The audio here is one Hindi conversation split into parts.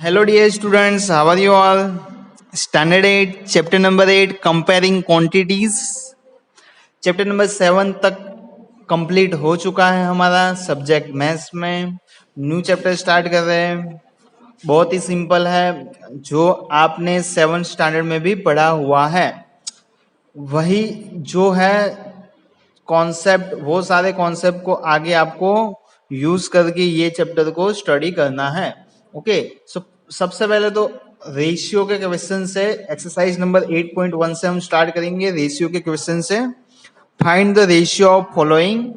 Hello dear students, how are you all? Standard 8, chapter number 8, comparing quantities. Chapter number 7 तक कंप्लीट हो चुका है हमारा सब्जेक्ट मैथ्स में। न्यू चैप्टर स्टार्ट कर रहे हैं। बहुत ही सिंपल है, जो आपने 7 स्टैंडर्ड में भी पढ़ा हुआ है वही जो है कॉन्सेप्ट, वो सारे कॉन्सेप्ट को आगे आपको यूज करके ये चैप्टर को स्टडी करना है। ओके, सो सबसे पहले तो रेशियो के क्वेश्चन से, एक्सरसाइज नंबर 8.1 से हम स्टार्ट करेंगे। रेशियो के क्वेश्चन से find the ratio of following,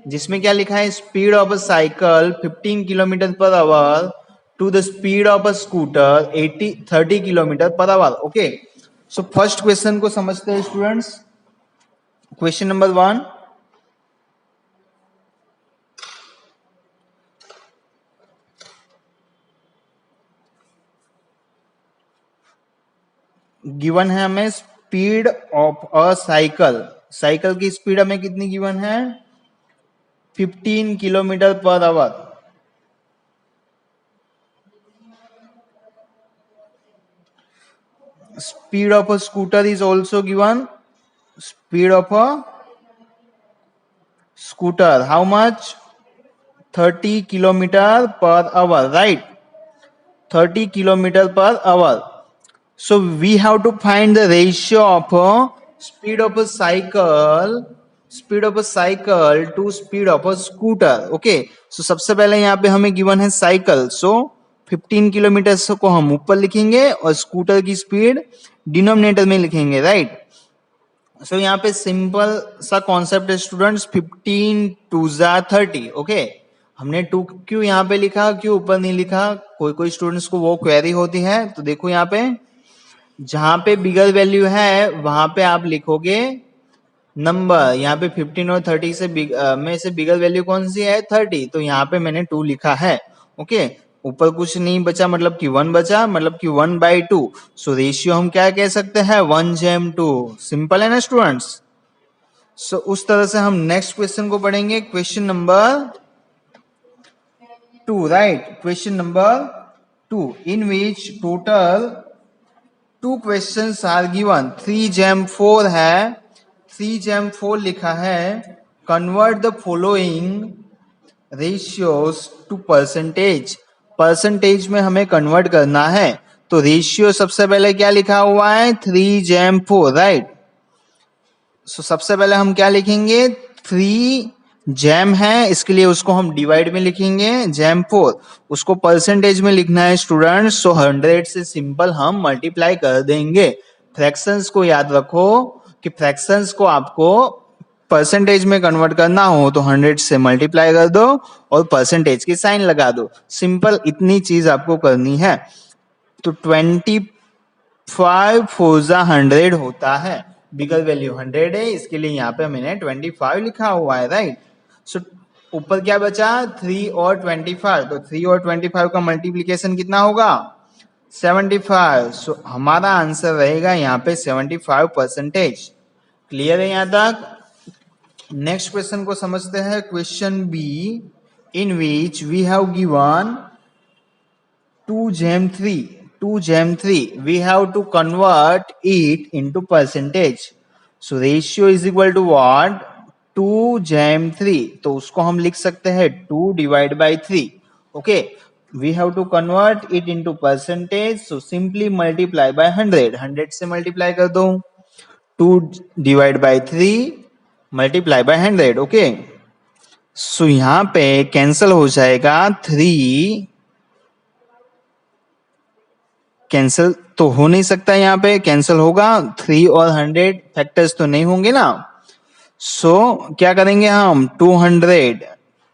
जिसमें क्या लिखा है, speed of a cycle 15 kilometre per hour to the speed of a scooter 30 kilometre per hour. Okay, so first question को समझते हैं स्टूडेंट्स। क्वेश्चन नंबर 1, गिवन है हमें speed of a cycle. Cycle की स्पीड हमें कितनी गिवन है, 15 kilometre per our. Speed of a scooter is also given, speed of a scooter how much, 30 kilometre per our, right, 30 kilometre per our. So we have to find the ratio of speed of a cycle to speed of a scooter. Okay, so सबसे पहले यहाँ पे हमें गिवन है साइकिल, so 15 किलोमीटर को हम ऊपर लिखेंगे और स्कूटर की स्पीड डिनोमिनेटर में लिखेंगे, राइट। सो यहाँ पे सिंपल सा कॉन्सेप्ट है स्टूडेंट्स, 15 2 जा 30। ओके, हमने 2 क्यों यहाँ पे लिखा, क्यों ऊपर नहीं लिखा, कोई कोई स्टूडेंट्स को वो क्वेरी होती है। तो देखो यहाँ पे जहां पे बिगर वैल्यू है वहां पे आप लिखोगे नंबर। यहाँ पे 15 और 30 से में से बिगर वैल्यू कौन सी है, 30, तो यहाँ पे मैंने 2 लिखा है। ओके, ऊपर कुछ नहीं बचा, मतलब कि 1 बचा, मतलब कि 1/2। सो रेशियो हम क्या कह सकते हैं, 1:2। सिंपल है ना स्टूडेंट्स। सो उस तरह से हम नेक्स्ट क्वेश्चन को पढ़ेंगे, question number 2, right. Question number 2, in which total 2 questions are given, 3 है, 3 लिखा है। Convert the following ratios to percentage. Percentage में हमें कन्वर्ट करना है, तो रेशियो सबसे पहले क्या लिखा हुआ है, 3:4, राइट। सो सबसे पहले हम क्या लिखेंगे, 3 जैम है, इसके लिए उसको हम डिवाइड में लिखेंगे, जैम 4। उसको परसेंटेज में लिखना है स्टूडेंट्स, सो 100 से सिंपल हम मल्टीप्लाई कर देंगे। फ्रैक्शंस को याद रखो कि फ्रैक्शंस को आपको परसेंटेज में कन्वर्ट करना हो तो 100 से मल्टीप्लाई कर दो और परसेंटेज की साइन लगा दो। सिंपल इतनी चीज आपको करनी है। तो 25 4 100 होता है, बिगर वैल्यू 100 है, इसके लिए यहाँ पे मैंने 25 लिखा हुआ है, राइट। सो ऊपर क्या बचा, 3 और 25, तो 3 और 25 का मल्टीप्लीकेशन कितना होगा, 75। सो हमारा आंसर रहेगा यहाँ पे 75%। क्लियर है यहाँ तक। नेक्स्ट क्वेश्चन को समझते हैं, question b, in which we have given 2:3, we have to convert it into percentage. So ratio is equal to what, 2:3, तो उसको हम लिख सकते हैं 2/3। Okay, we have to convert it into percentage, so simply multiply by 100, 100 से multiply कर दो, 2/3 multiply by 100। Okay, so यहाँ पे कैंसल हो जाएगा, 3 कैंसिल तो हो नहीं सकता, यहाँ पे कैंसिल होगा, 3 और 100 फैक्टर्स तो नहीं होंगे ना। सो क्या करेंगे हम, 200,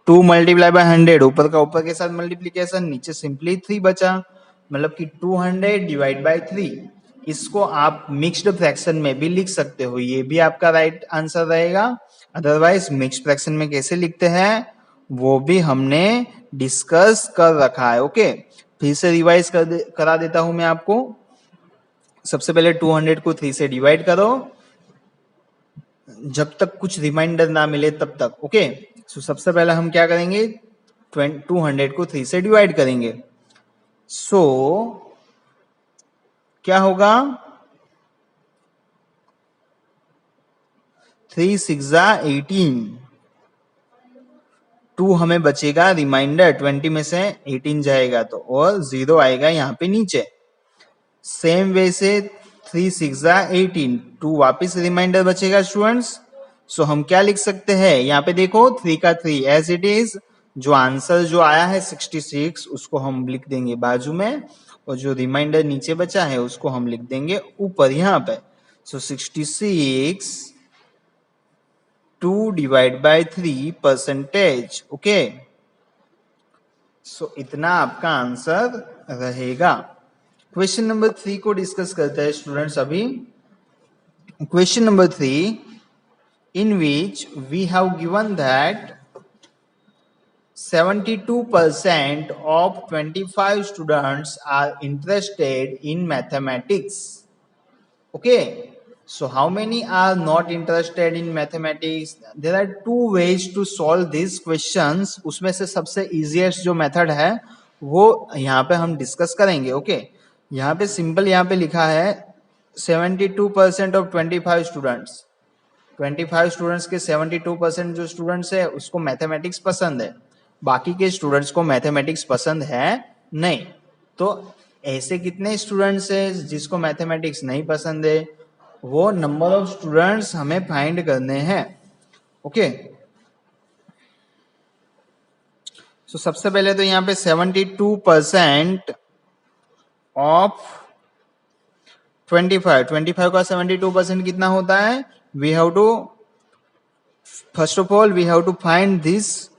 2 मल्टीप्लाई बाय 100, ऊपर का ऊपर के साथ मल्टीप्लीकेशन, नीचे सिंपली 3 बचा, मतलब कि 200 डिवाइड बाय 3। इसको आप मिक्स्ड फ्रैक्शन में भी लिख सकते हो, ये भी आपका राइट आंसर रहेगा। अदरवाइज मिक्स्ड फ्रैक्शन में कैसे लिखते हैं वो भी हमने डिस्कस कर रखा है। ओके, फिर से रिवाइज करा देता हूं मैं आपको। सबसे पहले 200 को 3 से डिवाइड करो, जब तक कुछ रिमाइंडर ना मिले तब तक। ओके, सो सबसे पहले हम क्या करेंगे, 200 को 3 से डिवाइड करेंगे, सो क्या होगा, 3 6 18, 2 हमें बचेगा रिमाइंडर, 20 में से 18 जाएगा तो, और 0 आएगा यहाँ पे नीचे। सेम वे से 3 6 18, 2 वापिस रिमाइंडर बचेगा स्टूडेंट्स। सो हम क्या लिख सकते हैं, यहाँ पे देखो 3 का 3 एज इट इज, जो आंसर जो आया है 66 उसको हम लिख देंगे बाजू में, और जो रिमाइंडर नीचे बचा है उसको हम लिख देंगे ऊपर यहाँ पे। सो 66 2 डिवाइड बाय 3 परसेंटेज, ओके। सो इतना आपका आंसर रहेगा। क्वेश्चन नंबर 3 को डिस्कस करते हैं स्टूडेंट्स अभी। Question number 3, in which we have given that 72% of 25 students are interested in mathematics. Okay, so how many are not interested in mathematics? There are two ways to solve these questions. उसमें से सबसे easiest जो method है वो यहाँ पे हम डिस्कस करेंगे। ओके, यहाँ पे सिंपल यहाँ पे लिखा है 72% ऑफ 25 स्टूडेंट्स, 25 स्टूडेंट्स के 72% जो स्टूडेंट्स है उसको मैथमेटिक्स पसंद है, बाकी के स्टूडेंट्स को मैथमेटिक्स पसंद है नहीं। तो ऐसे कितने स्टूडेंट्स है जिसको मैथमेटिक्स नहीं पसंद है, वो नंबर ऑफ स्टूडेंट्स हमें फाइंड करने हैं। ओके, सो सबसे पहले तो यहाँ पे 72% ऑफ 25 का 72% कितना होता है, we have to, first of all we have to find this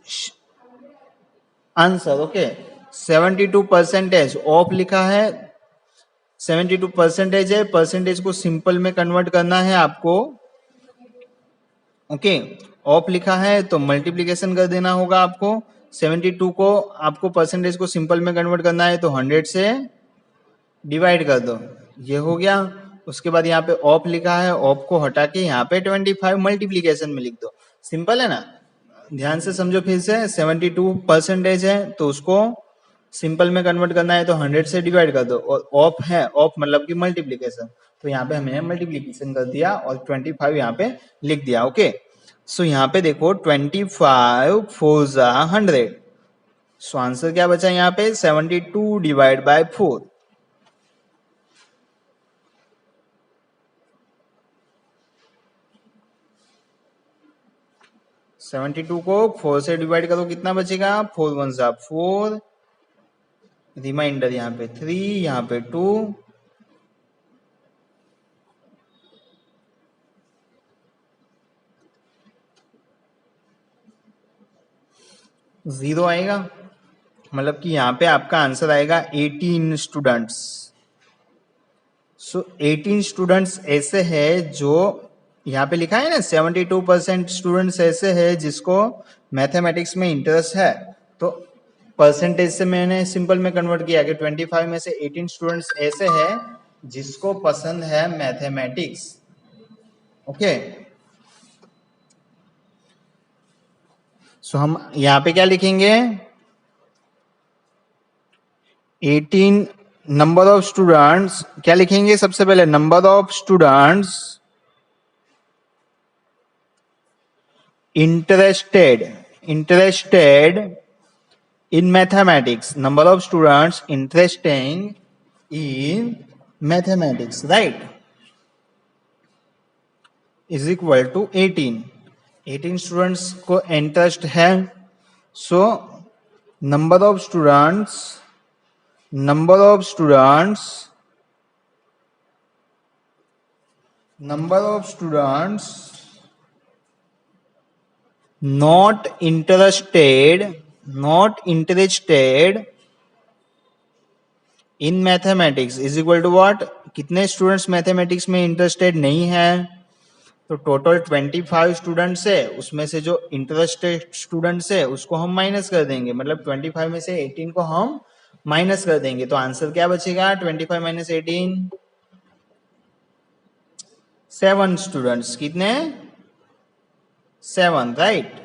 answer. okay, 72% of लिखा है, 72% है, परसेंटेज को सिंपल में कन्वर्ट करना है आपको। ओके, ऑफ लिखा है तो मल्टीप्लीकेशन कर देना होगा आपको। 72 को आपको परसेंटेज को सिंपल में कन्वर्ट करना है तो 100 से डिवाइड कर दो, ये हो गया। उसके बाद यहाँ पे ऑफ लिखा है, ऑफ को हटा के यहाँ पे 25 मल्टीप्लीकेशन में लिख दो। सिंपल है ना, ध्यान से समझो फिर से। 72% है तो उसको सिंपल में कन्वर्ट करना है तो 100 से डिवाइड कर दो, और ऑफ है, ऑफ मतलब कि मल्टीप्लीकेशन, तो यहाँ पे हमने मल्टीप्लीकेशन कर दिया और 25 यहाँ पे लिख दिया। ओके, सो यहाँ पे देखो 25 4 100, सो आंसर क्या बचा यहाँ पे 72 डिवाइड बाय 4। 72 को 4 से डिवाइड करो, कितना बचेगा, 4 1 4, रिमाइंडर यहाँ पे 3, यहाँ पे 2, 0 आएगा, मतलब कि यहाँ पे आपका आंसर आएगा 18 स्टूडेंट्स। सो 18 स्टूडेंट्स ऐसे हैं जो यहाँ पे लिखा है ना 72% स्टूडेंट्स ऐसे हैं जिसको मैथमेटिक्स में इंटरेस्ट है, तो परसेंटेज से मैंने सिंपल में कन्वर्ट किया कि 25 में से 18 स्टूडेंट्स ऐसे हैं जिसको पसंद है मैथमेटिक्स। ओके, सो हम यहाँ पे क्या लिखेंगे, 18 नंबर ऑफ स्टूडेंट्स, क्या लिखेंगे सबसे पहले, number of students interested in mathematics, number of students interesting in mathematics, right, is equal to 18 students को इंटरेस्ट है, so number of students number of students not interested in mathematics is equal to what, कितने स्टूडेंट्स मैथमेटिक्स में इंटरेस्टेड नहीं है, तो टोटल 25 स्टूडेंट्स है, उसमें से जो इंटरेस्टेड स्टूडेंट्स है उसको हम माइनस कर देंगे, मतलब 25 में से 18 को हम माइनस कर देंगे, तो आंसर क्या बचेगा, 25 माइनस 18, 7 स्टूडेंट्स, कितने, 7, राइट।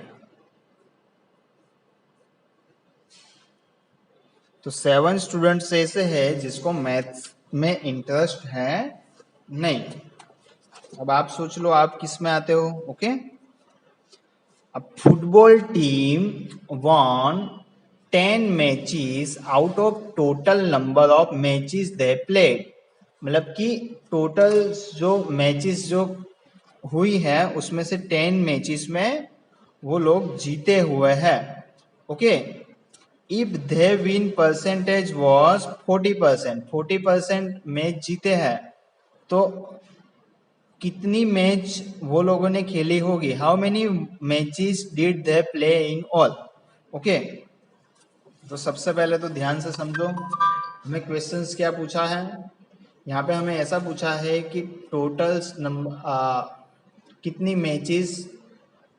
तो 7 स्टूडेंट्स ऐसे हैं जिसको मैथ्स में इंटरेस्ट है नहीं। अब आप सोच लो आप किस में आते हो। ओके, अब football team won 10 matches out of total number of matches they played. मतलब कि टोटल जो मैचेस जो हुई है उसमें से 10 मैचेस में वो लोग जीते हुए हैं। Okay, if they win percentage was 40%, 40% match जीते हैं तो कितनी मैच वो लोगों ने खेली होगी, how many matches did they play in all. Okay, तो सबसे पहले तो ध्यान से समझो हमें क्वेश्चंस क्या पूछा है। यहाँ पे हमें ऐसा पूछा है कि टोटल नंबर कितनी मैचेस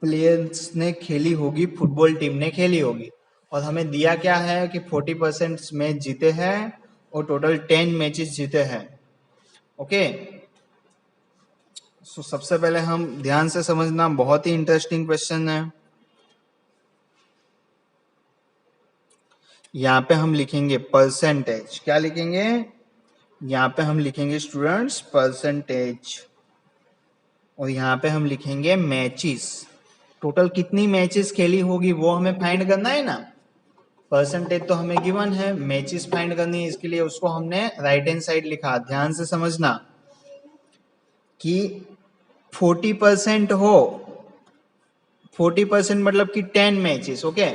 प्लेयर्स ने खेली होगी, फुटबॉल टीम ने खेली होगी, और हमें दिया क्या है कि 40% मैच जीते हैं और टोटल 10 मैचेस जीते हैं। ओके, सो सबसे पहले हम ध्यान से समझना, बहुत ही इंटरेस्टिंग क्वेश्चन है। यहाँ पे हम लिखेंगे परसेंटेज। क्या लिखेंगे? यहाँ पे हम लिखेंगे स्टूडेंट्स परसेंटेज, और यहाँ पे हम लिखेंगे मैचेस। टोटल कितनी मैचेस खेली होगी वो हमें फाइंड करना है ना। परसेंटेज तो हमें गिवन है, मैचेस फाइंड करनी है, इसके लिए उसको हमने राइट हैंड साइड लिखा। ध्यान से समझना कि 40% हो, 40% मतलब कि 10 मैचेस। ओके,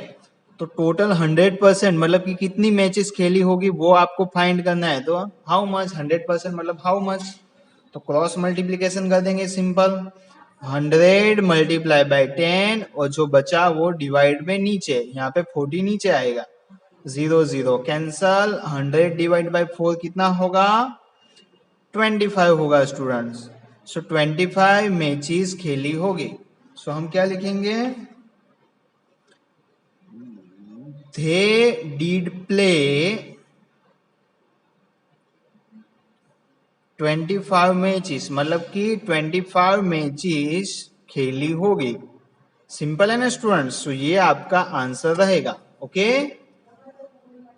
तो टोटल 100% मतलब कि कितनी मैचेस खेली होगी वो आपको फाइंड करना है। तो हाउ मच, 100% मतलब हाउ मच, तो क्रॉस मल्टीप्लीकेशन कर देंगे सिंपल, 100 मल्टीप्लाई बाय 10, और जो बचा वो डिवाइड में नीचे, यहाँ पे 40 नीचे आएगा, 0 0 कैंसल, 100 डिवाइड बाय 4 कितना होगा, 25 होगा स्टूडेंट्स। सो 25 मैचेस खेली होगी। सो हम क्या लिखेंगे, they did play 25 मैचेस, मतलब कि 25 मैचेस खेली होगी। सिंपल है ना स्टूडेंट्स, तो ये आपका आंसर रहेगा। ओके,